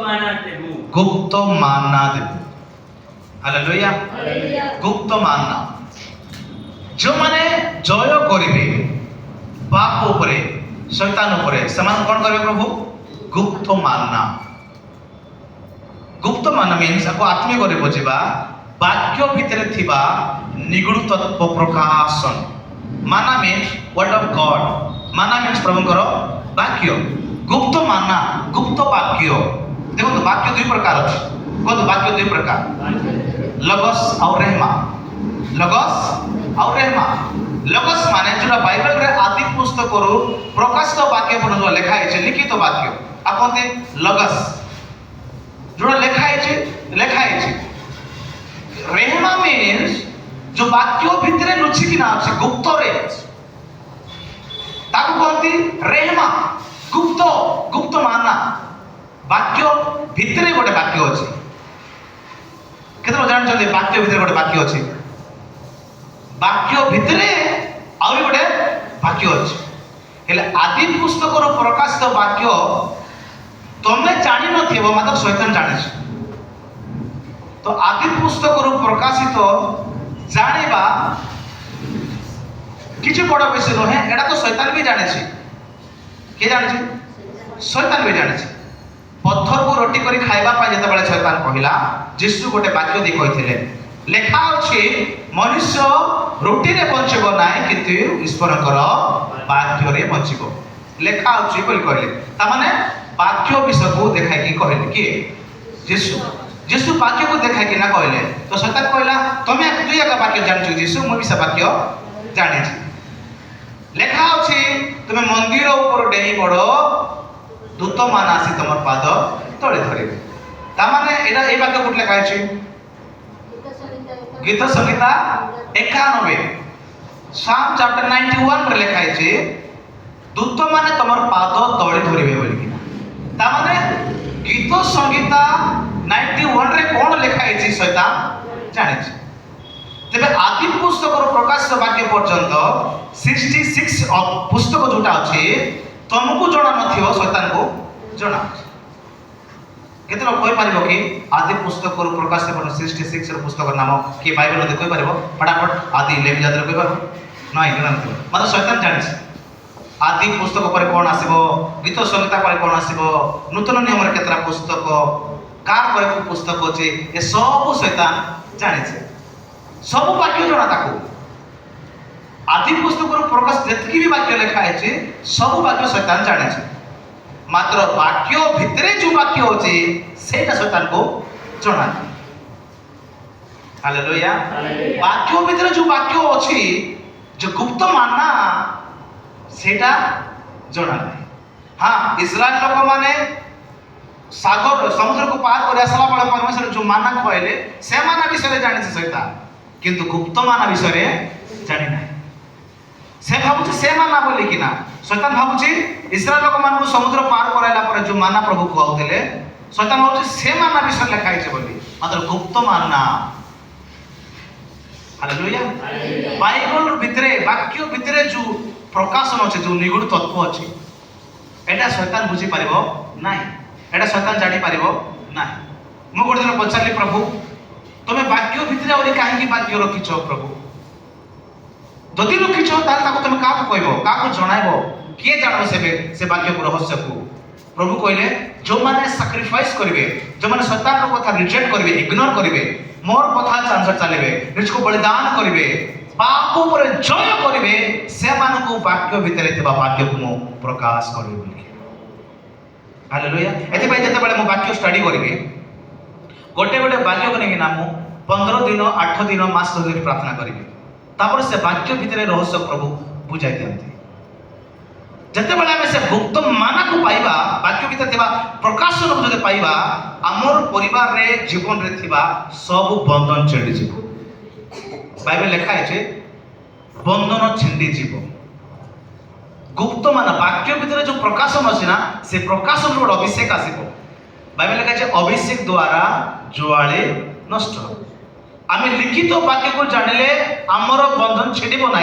ଗୁପ୍ତ ମାନା ଦେବୁ ହାଲେଲୁୟା ଗୁପ୍ତ ମାନା ଯେଉଁମାନେ ଜୟ କରିବେ ପାପ ଉପରେ ଶୈତାନ ଉପରେ ସେମାନେ କ'ଣ କରିବେ ପ୍ରଭୁ? ଗୁପ୍ତ ମାନା। ଗୁପ୍ତ ମାନା ମିନ୍ସ ଆକୁ ଆତ୍ମୀୟ କରି ବୁଝିବା ବାକ୍ୟ ଭିତରେ ଥିବା ନିଗୁଡ ତତ୍ଵ ପ୍ରକାଶନ। ମାନା ମିନ୍ସ ୱାର୍ଡ ଅଫ ଗଡ୍। ମାନା ମିନ୍ସ ପ୍ରଭୁଙ୍କର ବାକ୍ୟ। ଗୁପ୍ତ ମାନା, ଗୁପ୍ତ ବାକ୍ୟ। ଦେଖନ୍ତୁ ବାକ୍ୟ ଦୁଇ ପ୍ରକାର ଅଛି। କୁହନ୍ତୁ ବାକ୍ୟ ଦୁଇ ପ୍ରକାର, লগସ୍ ଆଉ ରେହମା। লগସ୍ ଆଉ ରେହମା। লগସ୍ ମାନେ ଯୋଉଟା ବାଇବେଲରେ ଆଦି ପୁସ୍ତକରୁ ପ୍ରକାଶିତ ବାକ୍ୟ ପର୍ଯ୍ୟନ୍ତ ଲେଖା ହେଇଛି, ଲିଖିତ ବାକ୍ୟ ଆଉ କହନ୍ତି লগସ୍, ଯୋଉଟା ଲେଖା ହେଇଛି। ରେହମା ମିନ୍ସ ଯୋଉ ବାକ୍ୟ ଭିତରେ ଲୁଚିକିନା ଅଛି, ଗୁପ୍ତରେ, ତାକୁ କହନ୍ତି ରେହମା। ଗୁପ୍ତ ମାନା। ବାକ୍ୟ ଭିତରେ ଗୋଟେ ବାକ୍ୟ ଅଛି। କେତେ ଜାଣିଛନ୍ତି ବାକ୍ୟ ଭିତରେ ଗୋଟେ ବାକ୍ୟ ଅଛି? ବାକ୍ୟ ଭିତରେ ଆହୁରି ଗୋଟେ ବାକ୍ୟ ଅଛି। ହେଲେ ଆଦି ପୁସ୍ତକରୁ ପ୍ରକାଶିତ ବାକ୍ୟ ତମେ ଜାଣିନଥିବ, ମାତ୍ର ଶୈତାନ ଜାଣିଛି। ତ ଆଦି ପୁସ୍ତକରୁ ପ୍ରକାଶିତ ଜାଣିବା କିଛି ବଡ଼ ବିଷୟ ନୁହେଁ। ଏଇଟା ତ ଶୈତାନ ବି ଜାଣିଛି। କିଏ ଜାଣିଛି? ଶୈତାନ ବି ଜାଣିଛି। ପଥରକୁ ରୁଟି କରି ଖାଇବା ପାଇଁ ଯେତେବେଳେ ଶୈତାନ କହିଲା, ଯୀଶୁ ଗୋଟେ ବାକ୍ୟ ଦେଇ କହିଥିଲେ, ଲେଖା ଅଛି ମନୁଷ୍ୟ ରୁଟିରେ ବଞ୍ଚିବ ନାହିଁ କିନ୍ତୁ ଈଶ୍ୱରଙ୍କର ବାକ୍ୟରେ ବଞ୍ଚିବ। ଲେଖା ଅଛି ବୋଲି କହିଲେ। ତାମାନେ ବାକ୍ୟ ବିଷୟକୁ ଦେଖାଇକି କହିଲେ କିଏ? ଯୀଶୁ। ଯୀଶୁ ବାକ୍ୟକୁ ଦେଖାଇକି ନା କହିଲେ। ତ ଶୈତାନ କହିଲା, ତମେ ଦୁଇ ଏକ ବାକ୍ୟ ଜାଣିଛ ଯୀଶୁ, ମୁଁ ବି ସେ ବାକ୍ୟ ଜାଣିଛି। ଲେଖା ଅଛି ତୁମେ ମନ୍ଦିର ଉପରୁ ଡେଇଁ ପଡ଼, ଦୂତମାନେ ଆସି ତମର ପାଦ ତଳେ ଧରିବେ। ତାମାନେ ଏଇଟା ଏଇ ବାକ୍ୟ କୋଉଠି ଲେଖା ହେଇଛି? ଗୀତ ସଂହିତା 91 ସାମ୍ ଚାପ୍ଟର 91 ରେ ଲେଖା ହେଇଛି ଦୂତମାନେ ତମର ପାଦ ତଳେ ଧରିବେ ବୋଲିକି। ତାମାନେ ଗୀତ ସଂହିତା 91 ରେ କ'ଣ ଲେଖା ହେଇଛି ଶୈତାନ ଜାଣିଛି। ତେବେ ଆଦି ପୁସ୍ତକରୁ ପ୍ରକାଶିତ ବାକ୍ୟ ପର୍ଯ୍ୟନ୍ତ 66 ପୁସ୍ତକ ଯୋଉଟା ଅଛି ତମକୁ ଜଣା ନଥିବ, ଶୈତାନକୁ ଜଣା ଅଛି। କେତେ ଲୋକ କହିପାରିବ କି ଆଦି ପୁସ୍ତକରୁ ପ୍ରକାଶିତ 66 ର ପୁସ୍ତକର ନାମ କିଏ ବାଇବେଲ ଦେଖି କହିପାରିବ? ଫଟାଫଟ ଆଦି ଲେବିଜାତରେ କହିପାରିବ? ନାଇଁ ଜାଣିଥିବ, ମାତ୍ର ଶୈତାନ ଜାଣିଛି। ଆଦି ପୁସ୍ତକ ପରେ କ'ଣ ଆସିବ, ଗୀତ ସଂହିତା ପରେ କ'ଣ ଆସିବ, ନୂତନ ନିୟମରେ କେତେଟା ପୁସ୍ତକ, କାହାର ପରେ କୋଉ ପୁସ୍ତକ ଅଛି, ଏ ସବୁ ଶୈତାନ ଜାଣିছে। ସବୁ ବାକ୍ୟ ଜଣା ତାକୁ। ଆଦି ପୁସ୍ତକରୁ ପ୍ରକାଶ ଯେତିକି ବି ବାକ୍ୟ ଲେଖା ହେଇଛି ସବୁ ବାକ୍ୟ ଶୈତାନ ଜାଣିছে। ମାତ୍ର ବାକ୍ୟ ଭିତରେ ଯୋଉ ବାକ୍ୟ ଅଛି ସେଇଟା ଶୈତାନକୁ ଜଣା ନାହିଁ। ହାଲେଲୁୟା। ବାକ୍ୟ ଭିତରେ ଯୋଉ ବାକ୍ୟ ଅଛି, ଯୋଉ ଗୁପ୍ତ ମାନା, ସେଇଟା ଜଣା ନାହିଁ। ହଁ, ଇସ୍ରାଏଲ ଲୋକମାନେ ସାଗର ସମୁଦ୍ରକୁ ପାର କରି ଆସିଲା ବେଳେ ପରମେଶ୍ୱର ଯୋଉ ମାନା କହିଲେ ସେ ମାନା ବିଷୟରେ ଜାଣିছে ଶୈତାନ, କିନ୍ତୁ ଗୁପ୍ତ ମାନା ବିଷୟରେ ଜାଣି ନାହିଁ। ସେ ଭାବୁଛି ସେ ମାନା ବୋଲିକିନା। ଶୈତାନ ଭାବୁଛି ଇସ୍ରାଏଲ ଲୋକମାନଙ୍କୁ ସମୁଦ୍ର ପାର କରାଇଲା ପରେ ଯୋଉ ମାନା ପ୍ରଭୁ କହୁଥିଲେ, ଶୈତାନ ଭାବୁଛି ସେ ମାନା ବିଷୟରେ ଲେଖା ହେଇଛି ବୋଲି, ମାତ୍ର ଗୁପ୍ତ ମାନା। ହାଲେଲୁୟା। ବାଇବଲ ଭିତରେ ବାକ୍ୟ ଭିତରେ ଯୋଉ ପ୍ରକାଶନ ଅଛି, ଯୋଉ ନିଗୁଡ ତତ୍ଵ ଅଛି, ଏଟା ଶୈତାନ ବୁଝି ପାରିବ ନାହିଁ, ଏଟା ଶୈତାନ ଜାଣି ପାରିବ ନାହିଁ। ମୁଁ ଗୋଟେ ଦିନ ପଚାରିଲି, ପ୍ରଭୁ ତମେ ବାକ୍ୟ ଭିତରେ ଆହୁରି କାହିଁକି ବାକ୍ୟ ରଖିଛ ପ୍ରଭୁ? ଯଦି ରଖିଛ ତାହେଲେ ତାକୁ ତମେ କାହାକୁ କହିବ, କାହାକୁ ଜଣାଇବ, କିଏ ଜାଣିବ ସେ ବାକ୍ୟକୁ, ରହସ୍ୟକୁ? ପ୍ରଭୁ କହିଲେ ଯୋଉମାନେ ସାକ୍ରିଫାଇସ୍ କରିବେ, ଯୋଉମାନେ ଶୈତାନର କଥା ରିଜେକ୍ଟ କରିବେ, ଇଗ୍ନୋର କରିବେ, ମୋର କଥା ଚାଞ୍ଚ ଚାଲିବେ, ନିଜକୁ ବଳିଦାନ କରିବେ, ପାପ ଉପରେ ଜୟ କରିବେ, ସେମାନଙ୍କୁ ବାକ୍ୟ ଭିତରେ ଥିବା ବାକ୍ୟକୁ ମୁଁ ପ୍ରକାଶ କରିବି ବୋଲି। ହାଲେଲୁୟା। ଏଥିପାଇଁ ଯେତେବେଳେ ମୁଁ ବାକ୍ୟ ଷ୍ଟଡି କରିବି, ଗୋଟେ ଗୋଟେ ବାକ୍ୟକୁ ନେଇକିନା ମୁଁ 15 ଦିନ 8 ଦିନ ମାସ ଧରି ପ୍ରାର୍ଥନା କରିବି। ତାପରେ ସେ ବାକ୍ୟ ଭିତରେ ରହସ୍ୟ ପ୍ରଭୁ ବୁଝାଇ ଦିଅନ୍ତି। ଯେତେବେଳେ ଆମେ ସେ ଗୁପ୍ତ ମାନାକୁ ପାଇବା, ବାକ୍ୟ ଭିତରେ ଥିବା ପ୍ରକାଶନକୁ ଯଦି ପାଇବା, ଆମର ପରିବାରରେ ଜୀବନରେ ଥିବା ସବୁ ବନ୍ଧନ ଛିଣ୍ଡିଯିବ। ବାଇବେଲ ଲେଖା ହେଇଛି ବନ୍ଧନ ଛିଣ୍ଡିଯିବ। ଗୁପ୍ତ ମାନା ବାକ୍ୟ ଭିତରେ ଯୋଉ ପ୍ରକାଶନ ଅଛି ନା, ସେ ପ୍ରକାଶନ ଗୋଟେ ଅଭିଷେକ ଆସିବ। ବାଇବେଲ ଲେଖା ଅଛି ଅଭିଷେକ ଦ୍ୱାରା ଜୁଆଳି ନଷ୍ଟ। आम लिखित वाक्य को जानिले आमर बंधन छेड़ब ना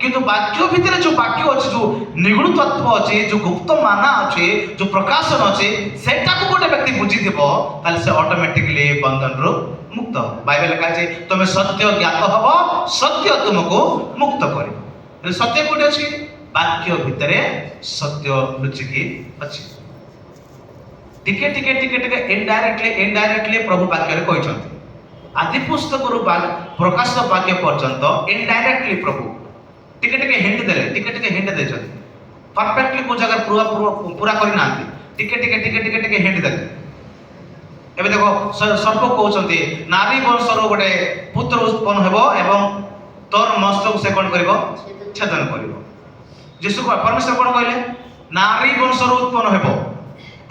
किंतु वाक्य भितर जो वाक्य अच्छे जो निगुण तत्व अच्छे जो गुप्त माना अच्छे जो प्रकाशन अच्छे सेटा को गोटे व्यक्ति बुझीथिब ताले से ऑटोमेटिकली बंधन रु मुक्त हो। बाइबल लिखा है तुम सत्य ज्ञात हब सत्य तुमको मुक्त कर। सत्य कोटे अच्छी वाक्य भितर सत्य लुचिकी अच्छी टिके टिके टिके टिके इनडायरेक्टली प्रभु वाक्य रे कहते आदि पुस्तक प्रकाश वाक्य पर्यंत इनडायरेक्टली प्रभु टिके टिके हिंट देले टिके टिके हिंट दे परफेक्टली को जगह पूरा पूरा करि नांती टिके टिके टिके टिके टिके हिंट देले। एबे देखो सर्प कहउचंती नारी वंशर गोटे पुत्र उत्पन्न हेबो एवं तोर मस्तक से कोन करबो छेदन करबो। यीशु को परमेश्वर कोन कहले नारी वंशर उत्पन्न हेबो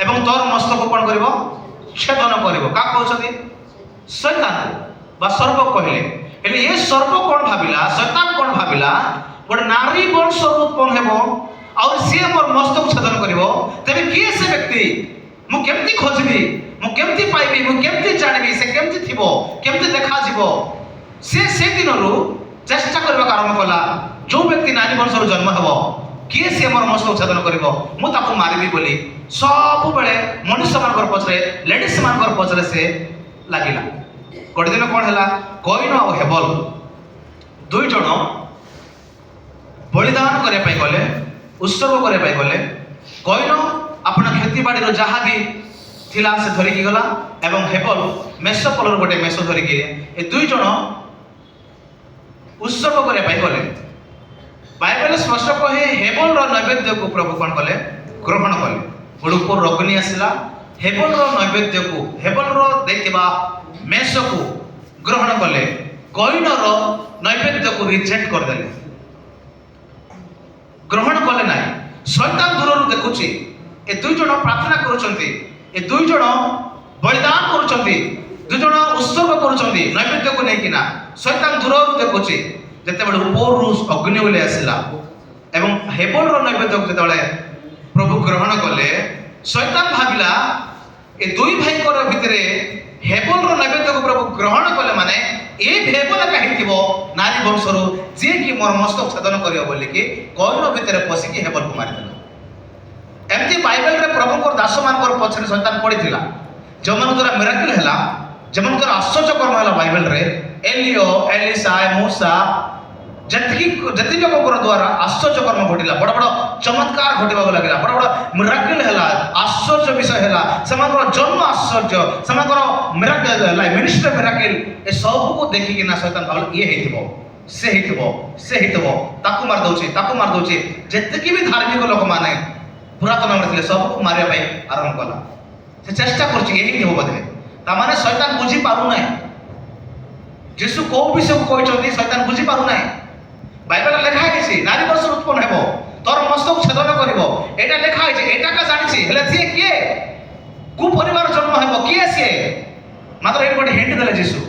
एवं तोर मस्तक कोन करबो छेदन करबो। का कहउचंती शैतान बा सर्प कहले हेले ये सर्प कोन भाबिला शैतान कोन भाबिला गोटे नारी वंश उत्पन्न हेबो और से मोर मस्तक छेदन करिवो तबे किए से व्यक्ति मु केमती खोजबी मु केमती पाइबी मु केमती जानबी से केमती थिबो केमती देखा जिवो से दिनरु चेष्टा करबा आरंभ कला जो व्यक्ति नारी वंश जन्म हेबो किए से मोर मस्तक छेदन करिवो मु ताको मारिबी बोली सब बेले मनुष्य मानकर पछरे लेडीज मानकर पछरे से लागिला। गोटे दिन कौन है कईन और हेबल दुई जन बलिदान करने गले उत्सर्ग करने गले कईन अपना खेती बाड़ी जहाँ भी थिला से धरिकी गला एवं हेबल मेष कलर गोटे मेष धरिकी ए दुई जन उत्सर्ग करने गले। बाइबल स्पष्ट कहे हेबल नैवेद्य को प्रभु कौन कले ग्रहण कले गोटे ऊपर रगनी आसला हेबल नैवेद्य को हेबल देथिबा मेष को ग्रहण कले कईन नैवेद्य को रिजेक्ट कर देले ग्रहण कले ना। शैतान दूर देखुची ए दुई जन प्रार्थना करुचंती ए दुई जन बलिदान करुचंती दुई जन उत्सर्ग करुचंती नैवेद्य को लेकिन शैतान दूर देखुची जते बड़ ऊपर अग्नि बोले आसला एवं हेबल नैवेद्य को जते प्रभु ग्रहण कले शैतान भाबिला ए दुई भाई कर भितरे हेबल नैवेद्य को प्रभु ग्रहण कले माने ए हेबल कहिथिबो नारी वंशर जे कि मोर मस्तक छेदन करियो बोली कि कईन भितरे पसिकी हेबल को मारि देला। एमती बाइबल रे प्रभु को दास मानकर पछरे शैतान पड़ीथिला जो मन द्वारा मिराकल हैला जे मन द्वारा आश्चर्य कर्म हैला बाइबल रे एलियो एलिसा मूसा जति लोक द्वारा आश्चर्य कर्म घटिला बड़ बड़ चमत्कार घटवा लगे बड़ बड़ मिराकल है आश्चर्य विषय है जन्म आश्चर्य से मिनिस्टर मिराकल ए सब को देखिकिना शैतान भाव ये से ताकू मार दौचे जितकी भी धार्मिक लोक माने पुरातन में सबको मारे आरंभ कला से चेष्टा कर बोधे ताने शैतान बुझी पारु ना जीशु कौ विषय को कहते शैतान बुझी पारु ना। बाइबल लिखा है नारी वर्ष उत्पन्न हेबो तोर मस्तक छेदन करिवो एटा लिखा है एटा का जानिछि हेले से किए कु परिवार जन्म हेबो किए से मात्र एट गोटे हिंट देले जीशु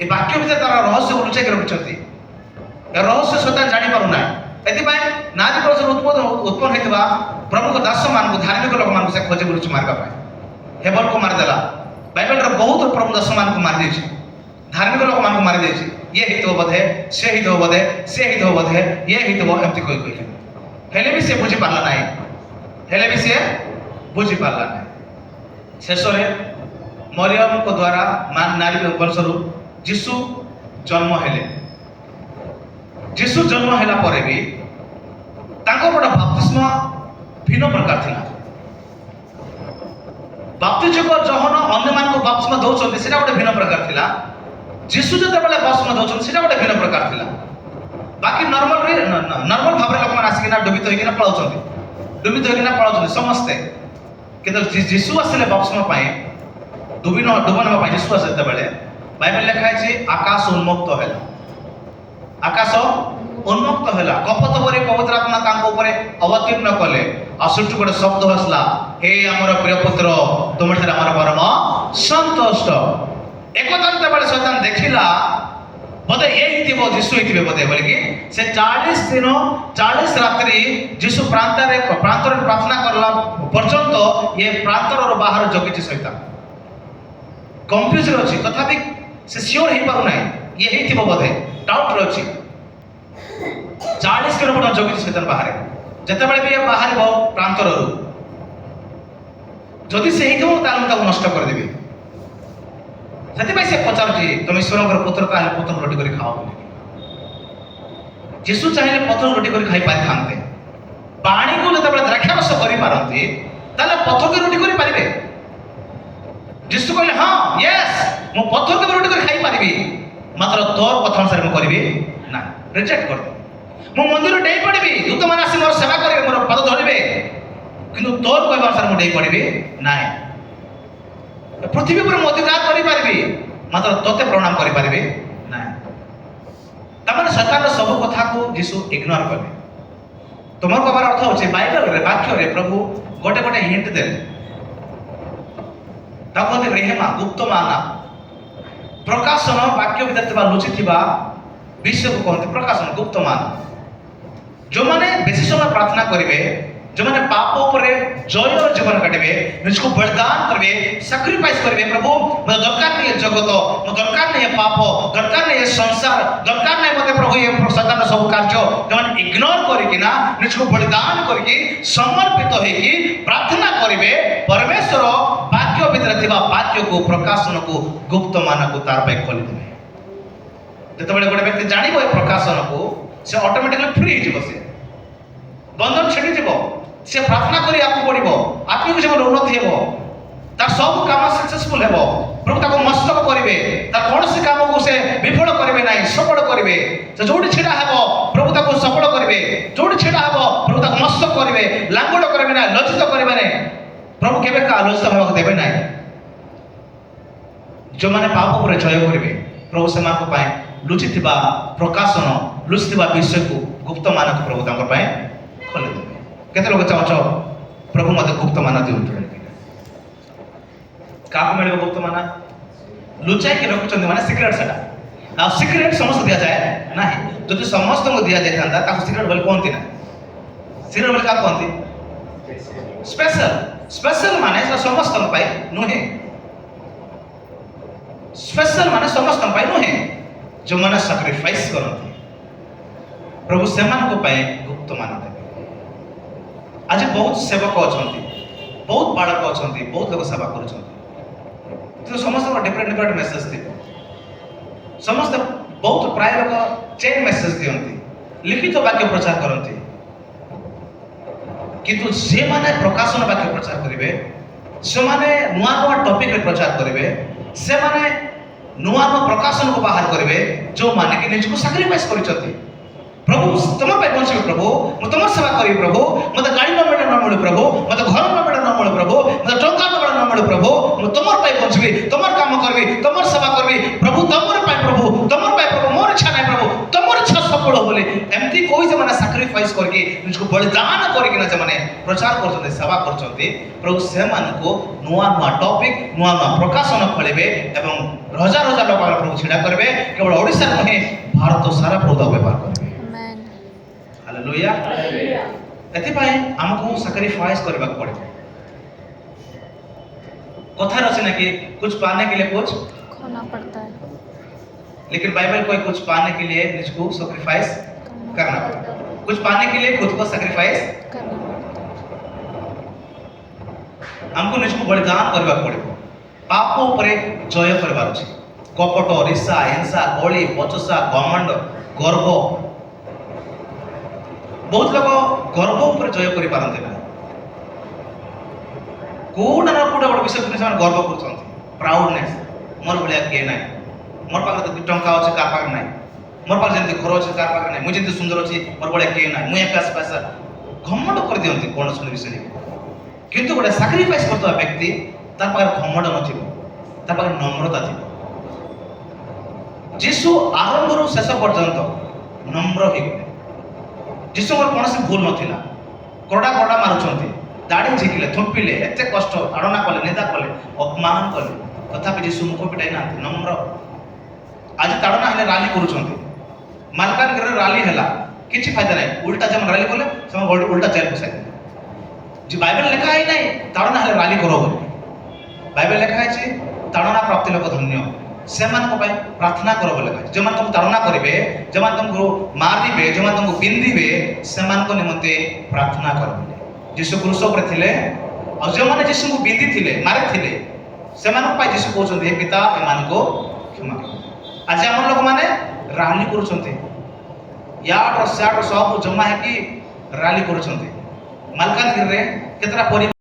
ए वाक्य भीतर तार रहस्य लुचाई के रखिछंती ए रहस्य शैतान जानि पारु ना एति पय नारी वर्ष उत्पन्न हेतबा प्रभु को दास मान को धार्मिक लोक मान को से खोजे बुलुछ मारबा पय हेबल को मार देला। बाइबल रे बहुत प्रभु दास मान को मार देछि धार्मिक लोक मान को मार देछि ये हित बोधे से हित बोधे से हित बोधे ये हित बो एमती कोई हेले भी से बुझी पारला नाही हेले भी से बुझी पारला नाही। शेष रे मरियम को द्वारा मान नारी वंशरु जीशु जन्म हेले जीशु जन्म हेला परे भी ताको बड़ा बपतिस्मा भिन्न प्रकार थिला। बाप्तिजक जहन अन्य मान को बपतिस्मा दउछन्ति सेटा गोटे भिन्न प्रकार थिला जीशु जते बेले बपतिस्मा दउछन सेटा गोटे भिन्न प्रकार थिला। बाकी नॉर्मल भाबरे लोक मान आसिकिना डुबित होइकिना पळाउछन्ति समस्ते किंतु जीशु आसिले बपतिस्मा पाए डुबन पाए जीशु आसे जते बेले बाइबल लिखा है आकाश उन्मुक्त हैला आकाश उन्मुक्त हैला कपत परे पवित्र आत्मा तांको ऊपर अवतीर्ण कले असुट गोटे शब्द हसला हे हमर प्रिय पुत्र तुम ठारे हमर परम संतुष्ट एक जते बेले शैतान देखिला बोधे ये हितिबो जीशु हितिबे बोधे बोले कि से 40 दिन 40 रात्रि जीशु प्रांतर प्रार्थना करला पर्यंत ये प्रांतर बाहर जगिछि शैतान कंफ्यूज अछि तथापि से सियोर ही पारु नाही ये ही थिबो बोधे डाउट रहछि 40 किलोमीटर जगी सेतन बाहर जते बेले भी बाहर बो प्रांतर रु जदि से ही थिबो ताल मता नष्ट कर देबे जति भाई से पचार जी तुम ईश्वर पुत्र का पुत्र रोटी कर खाओ जीशु चाहिए पथर रोटी कर खाई पारि थांते पानी को जब द्राक्षारस करि पारंती ताले पथर के रोटी करि पारिबे जीशु कहले हां यस मो पथर के रोटी कर खाई पारिबी मात्र तोर कथा अनुसार मो करबी ना रिजेक्ट कर दे मो मंदिर डेई पड़बी दूत मान आसी मोर सेवा करिवे मोर पद धरिबे किंतु तोर कहबा अनुसार मो डेई पड़बी नाही पृथ्वी पर मो अधिकार करि पारिबी मात्र तोते प्रणाम करि पारिबी नाही तमने शैतान सब कथा को जीशु इग्नोर कले तुमर कहबार अर्थ होचे बाइबल रे वाक्य रे प्रभु गोटे गोटे हिंट देले ताकते रेहमा गुप्त माना प्रकाशन वाक्य भीतर थिबा लुचि थिबा विषय को कहते प्रकाशन गुप्त माना जो माने बेसी समय प्रार्थना करिवे जो माने पाप ऊपर जय और जीवन काटबे निजको बलिदान करबे सैक्रिफाइस करबे प्रभु मते दरकार नहीं है जगत मते दरकार नहीं है पाप दरकार नहीं है संसार दरकार नहीं मते प्रभु ये शैतान सब कार्य जो माने इग्नोर करिकिना निजको बलिदान करके समर्पित होइकी प्रार्थना करिवे परमेश्वर वाक्य भीतर थिबा वाक्य को प्रकाशन को गुप्त मान को तार पे खोली देबे जतबेले गोटे व्यक्ति जानिबो ए प्रकाशन को से ऑटोमेटिकली फ्री हिजबो से बंधन छेड़ी जीवो से प्रार्थना करी आपको पड़िबो आत्मिक जीवन उन्नति हेबो तार सब काम सक्सेसफुल हेबो प्रभु ताको मस्तक करिवे तार कोन से काम को से विफल करिवे नाही सफल करिवे से जोडी छिडा हेबो प्रभु ताको सफल करिवे जोडी छिडा हेबो प्रभु ताको मस्तक करिवे लांगोड करिवे ना लज्जित करिवे नै प्रभु केबे का लज्जित हेबो देबे नाही जो माने पाप ऊपर जय करिवे प्रभु से मानको पाए लुचिथिबा प्रकाशन लुचिथिबा विषय को गुप्त मानक प्रभु तांकर पाए खोले देबे केते लोग चाहो प्रभु मते गुप्त माना दिउंतु काको मिलबो गुप्त माना लुचाई के रखुचंदी माने सीक्रेट सेटा आ सीक्रेट समस्त दिया जाए नाही जदि समस्त को दिया जाय थांदा ताको सीक्रेट बोल कोनती ना सीक्रेट बोल का कोनती स्पेशल स्पेशल माने समस्त पाई नोहे स्पेशल माने समस्त पाई नोहे जो माने सैक्रिफाइस करंती प्रभु सेमान को पाए गुप्त माना दे आज बहुत सेवक अछंती बहुत बालक अछंती बहुत लोग सेवा करूछंती तो समस्त डिफरेंट डिफरेंट मेसेज थी समस्त बहुत प्राय लोग चेन मेसेज दियंती लिखित वाक्य प्रचार करंती किंतु जे माने प्रकाशन वाक्य प्रचार करिवे से माने नुआ नुआ टॉपिक रे प्रचार करिवे से माने नुआ नुआ प्रकाशन को बाहर करिवे जो माने कि निज को सैक्रिफाइस करिसथि प्रभु तुम पे पहुंचे प्रभु मैं तुम सेवा करी प्रभु मत गाड़ी न मिले न मिले प्रभु मत घर न मिले न मिले प्रभु मत टंका न मिले न मिले प्रभु मैं तुम पे पहुंचबी तुम काम करबी तुम सेवा करबी प्रभु तुम पे प्रभु मोर इच्छा नहीं प्रभु तुम इच्छा सफल होले एमती कोई से माने सैक्रिफाइस करके निजको बलिदान करके ना से माने प्रचार करछते सेवा करछते प्रभु से मान को नुआ नुआ टॉपिक नुआ नुआ प्रकाशन खोलेबे एवं हजार हजार लोग प्रभु छिड़ा करबे केवल ओडिसा नहे भारत सारा प्रभु व्यापार करबे हालेलुया एति पाए हमको सैक्रिफाइस करबा पड़े कथा रचे ना कि कुछ पाने के लिए कुछ खोना पड़ता है लेकिन बाइबल कोई कुछ पाने के लिए निजको सैक्रिफाइस करना पड़ता है कुछ पाने के लिए खुद को सैक्रिफाइस करना हमको निजको बलिदान करबा पड़े पाप ऊपर जय करबार अछि कपट ईर्ष्या हिंसा गली बचसा घमंड गर्व बहुत लोग गर्व ऊपर जय करि पारंते ना कोडा ना कोडा बड़ विषय से गर्व करछंती प्राउडनेस मोर भलिया के नै मोर पाखरे तो टंका अछि कार पाखरे नै मोर पाखरे जंती घर अछि कार पाखरे नै मु जंती सुंदर अछि मोर भलिया के नै मु एकास पैसा घमंड कर दियंती कोन सुन विषय किंतु गोटे सैक्रिफाइस करतवा व्यक्ति तार पाखरे घमंड नथिबो तार पाखरे नम्रता थिबो जीसु आरंभ रु शेष पर्यंत नम्र ही गले जीसु कौन से भूल नथिला कोड़ा कोड़ा मारुछंती दाढ़ी झिकिले थुपिले एते कष्ट ताड़ना कले निंदा कले अपमान कले तथापि जीसु मुख पिटाई ना नम्र आज ताड़ना हेले राली करूछंती मालकानगिरी राली हैला किछि फायदा नै उल्टा जम राली कले सम उल्टा जेल फसाई जे बाइबल लिखा है नै ताड़ना हेले राली करो बोली बाइबल लिखा है जे ताड़ना प्राप्ति लोक धन्य ସେମାନଙ୍କ ପାଇଁ ପ୍ରାର୍ଥନା କର ବୋଲି କହେ। ଯେଉଁମାନେ ତୁମକୁ ତାଡ଼ନା କରିବେ, ଯେଉଁମାନେ ତୁମକୁ ମାରିବେ, ଯେଉଁମାନେ ତୁମକୁ ବିନ୍ଧିବେ, ସେମାନଙ୍କ ନିମନ୍ତେ ପ୍ରାର୍ଥନା କର ବୋଲି। ଯୀଶୁ କ୍ରୁଶ ଉପରେ ଥିଲେ, ଆଉ ଯେଉଁମାନେ ଯୀଶୁଙ୍କୁ ବିନ୍ଧିଥିଲେ, ମାରିଥିଲେ, ସେମାନଙ୍କ ପାଇଁ ଯୀଶୁ କହୁଛନ୍ତି, ହେ ପିତା ଏମାନଙ୍କୁ କ୍ଷମା କର। ଆଜି ଆମର ଲୋକମାନେ ରାଲି କରୁଛନ୍ତି, ୟାଡ ସିଆଡ ସବୁ ଜମା ହେଇକି ରାଲି କରୁଛନ୍ତି। ମାଲକାନଗିରିରେ କେତେଟା